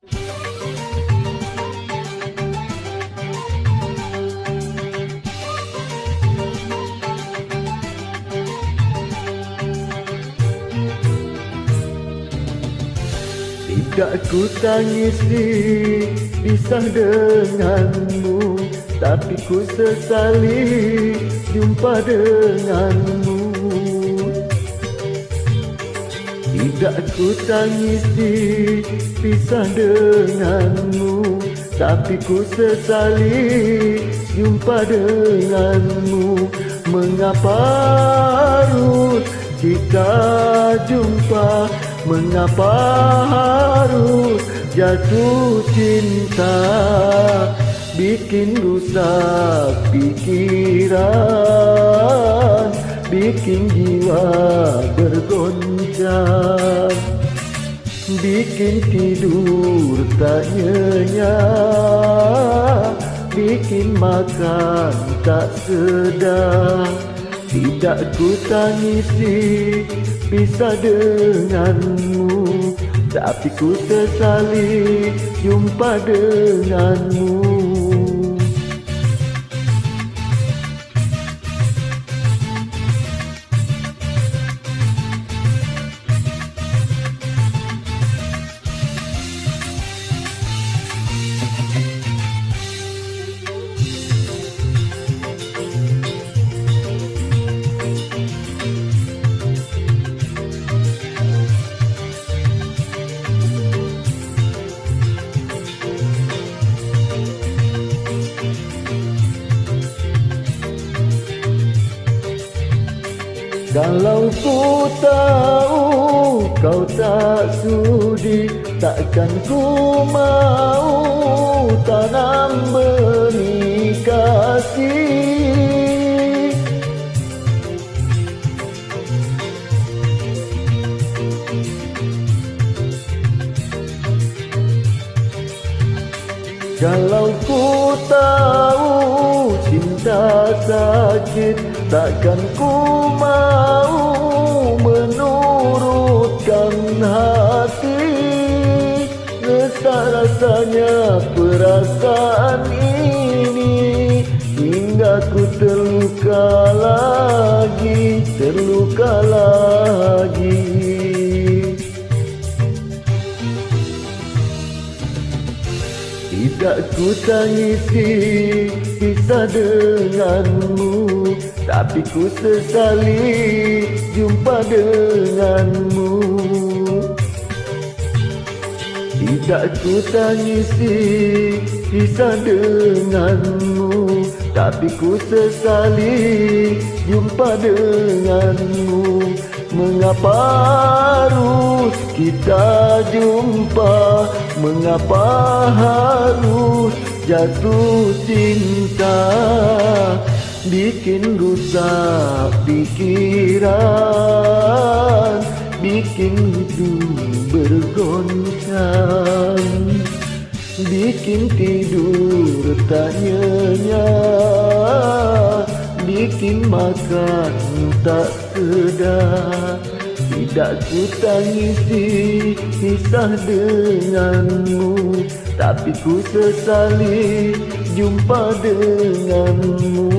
Tidak ku tangisi pisah denganmu, tapi ku sesali jumpa denganmu. Tidak ku tangisi pisah denganmu, tapi ku sesali jumpa denganmu. Mengapa harus kita jumpa? Mengapa harus jatuh cinta? Bikin rusak pikiran, bikin jiwa bergoncang, bikin tidur tak nyenyak, bikin makan tak sedap. Tidak ku tangisi pisah denganmu, tapi ku sesali jumpa denganmu. Kalau ku tahu kau tak sudi, takkan ku mau tanam benih kasih. Kalau ku tahu cinta sakit, takkan ku mau menurutkan hati. Resah rasanya perasaan ini, hingga ku terluka lagi, terluka lagi. Tidak ku tangisi pisah denganmu, tapi ku sesali jumpa denganmu. Tidak ku tangisi pisah denganmu, tapi ku sesali jumpa denganmu. Mengapa harus kita jumpa? Mengapa harus jatuh cinta? Bikin rusak pikiran, bikin hidup bergoncang, bikin tidur tak nyenyak, bikin makan tak sedap. Tidak ku tangisi pisah denganmu, tapi ku sesali jumpa denganmu.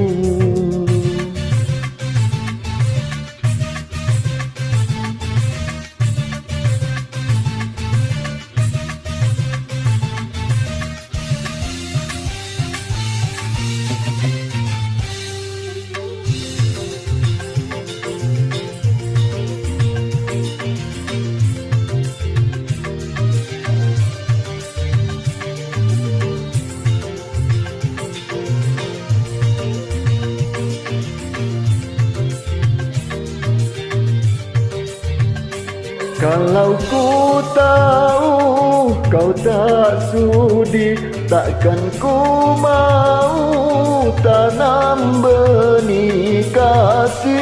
Kalau ku tahu kau tak sudi, takkan ku mau tanam benih kasih.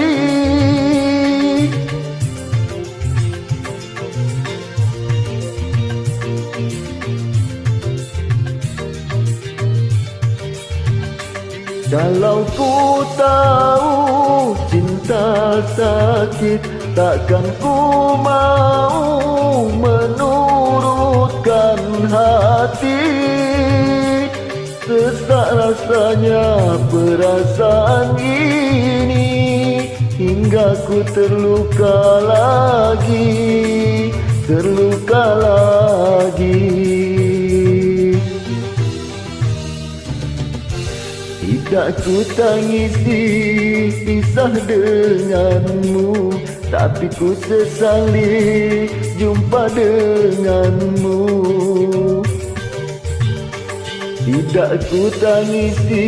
Kalau ku tahu cinta sakit, takkan ku mau menurutkan hati. Sesak rasanya perasaan ini, hingga ku terluka lagi, terluka lagi. Tidak ku tangisi pisah denganmu, tapi ku sesali jumpa denganmu. Tidak ku tangisi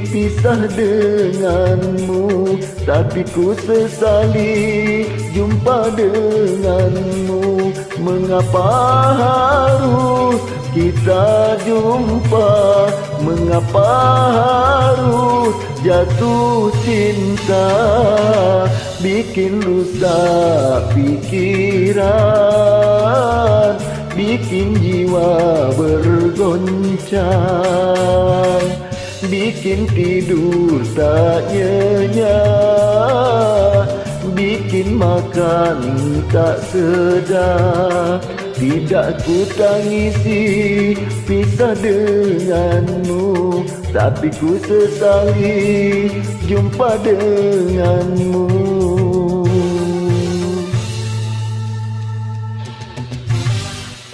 pisah denganmu, tapi ku sesali jumpa denganmu. Mengapa harus kita jumpa? Mengapa harus jatuh cinta? Bikin rusak pikiran, bikin jiwa bergoncang, bikin tidur tak nyenyak, bikin makan tak sedap. Tidak ku tangisi pisah denganmu, tapi ku sesali jumpa denganmu.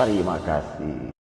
Terima kasih.